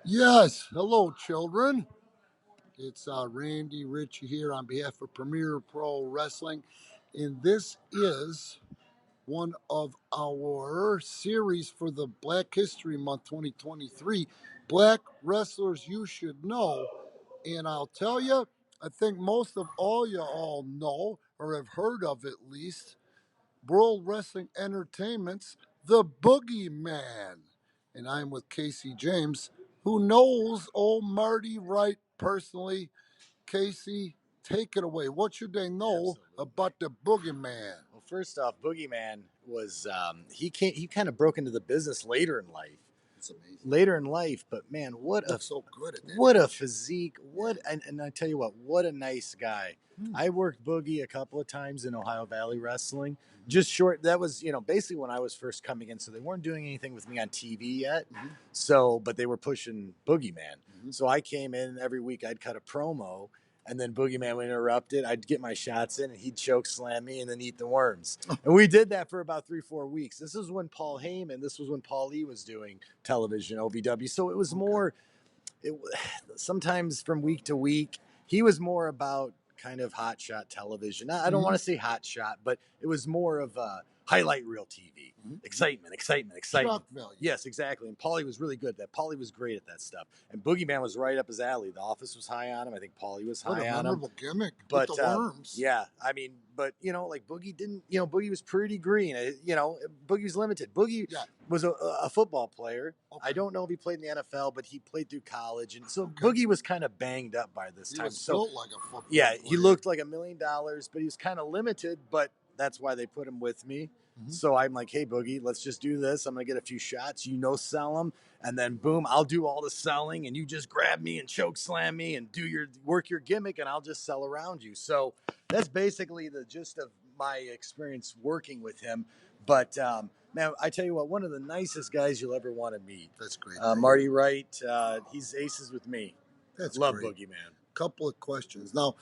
Yes, hello, children. It's Randy Ritchie here on behalf of Premier Pro Wrestling, and this is one of our series for the Black History Month 2023. Black wrestlers you should know, and I'll tell you, I think most of all you all know or have heard of at least World Wrestling Entertainment's The Boogeyman. And I'm with Casey James, who knows old Marty Wright personally. Casey, take it away. What should they know about the Boogeyman? Well, first off, Boogeyman was he kind of broke into the business later in life. It's amazing. Later in life, but man, what a so good at that what a age. physique! And I tell you what a nice guy. I worked Boogie a couple of times in Ohio Valley Wrestling. Just short. That was basically when I was first coming in, so they weren't doing anything with me on TV yet. So, but they were pushing Boogeyman. So I came in every week. I'd cut a promo. And then Boogeyman would interrupt it. I'd get my shots in, and he'd choke slam me and then eat the worms. And we did that for about 3-4 weeks. This was when Paul Lee was doing television, OVW. So it was more, sometimes from week to week, he was more about kind of hot shot television. I don't want to say hot shot, but it was more of a highlight reel TV. Excitement. Shock value. Yes, exactly. And Paulie was really good at that. Paulie was great at that stuff. And Boogeyman was right up his alley. The Office was high on him. I think Paulie was What a high on him. memorable gimmick But with the worms. yeah, I mean, but like Boogie didn't, Boogie was pretty green. Boogie was limited. Boogie was a football player. I don't know if he played in the NFL, but he played through college, and so Boogie was kind of banged up by this time. Was built like a football player. He looked like $1 million, but he was kind of limited. But that's why they put him with me. So I'm like, hey, Boogie, let's just do this. I'm going to get a few shots, sell them. And then boom, I'll do all the selling and you just grab me and choke slam me and work your gimmick and I'll just sell around you. So that's basically the gist of my experience working with him. But man, I tell you what, one of the nicest guys you'll ever want to meet. That's great. Marty Wright, he's aces with me. That's Love great. Boogeyman. Couple of questions. Now,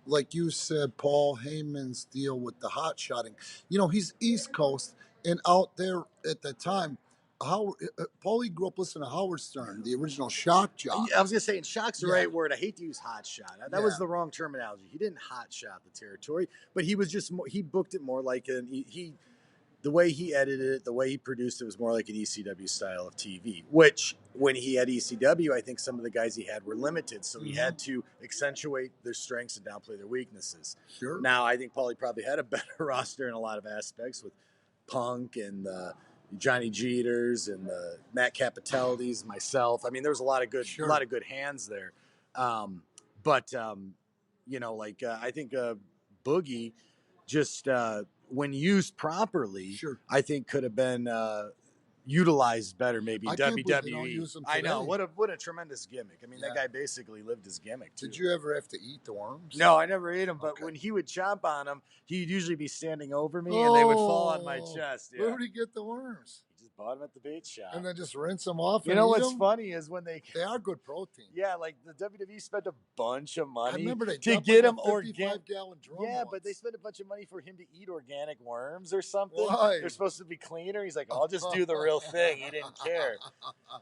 like you said, Paul Heyman's deal with the hot shotting. He's East Coast and out there at the time. Paulie grew up listening to Howard Stern, the original shock jock. I was gonna say, and shock's the right word. I hate to use hot shot. That was the wrong terminology. He didn't hot shot the territory, but he was just he booked it more like the way he edited it, the way he produced it was more like an ECW style of TV, which when he had ECW, I think some of the guys he had were limited. So he had to accentuate their strengths and downplay their weaknesses. Sure. Now, I think Paulie probably had a better roster in a lot of aspects with Punk and Johnny Jeters and Matt Capitellis, myself. I mean, there was a lot of good hands there. I think Boogie just when used properly, I think could have been utilized better. Maybe WWE. I know what a tremendous gimmick. I mean, that guy basically lived his gimmick too. Did you ever have to eat the worms? No, I never ate them. But when he would chomp on them, he'd usually be standing over me, and they would fall on my chest. Where would he get the worms? He just bought them at the bait shop, and then just rinse them off. You know what's funny is when they are good protein. Yeah, like the WWE spent a bunch of money to get him organic. Yeah, but they spent a bunch of money for him to eat organic worms or something. Why? They're supposed to be cleaner. He's like, I'll just do the real thing. He didn't care.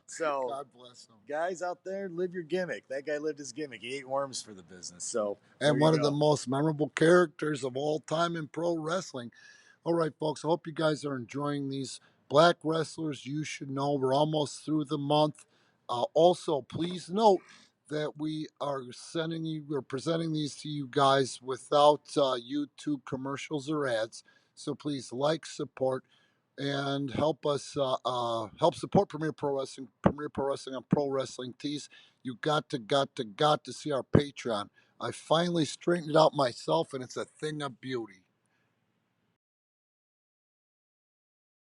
So God bless him. Guys out there, live your gimmick. That guy lived his gimmick. He ate worms for the business. So and one of the most memorable characters of all time in pro wrestling. All right, folks, I hope you guys are enjoying these Black wrestlers you should know. We're almost through the month. Also, please note that we're presenting these to you guys without YouTube commercials or ads. So please like, support, and help us help support Premier Pro Wrestling on Pro Wrestling Tees. You got to see our Patreon. I finally straightened it out myself, and it's a thing of beauty.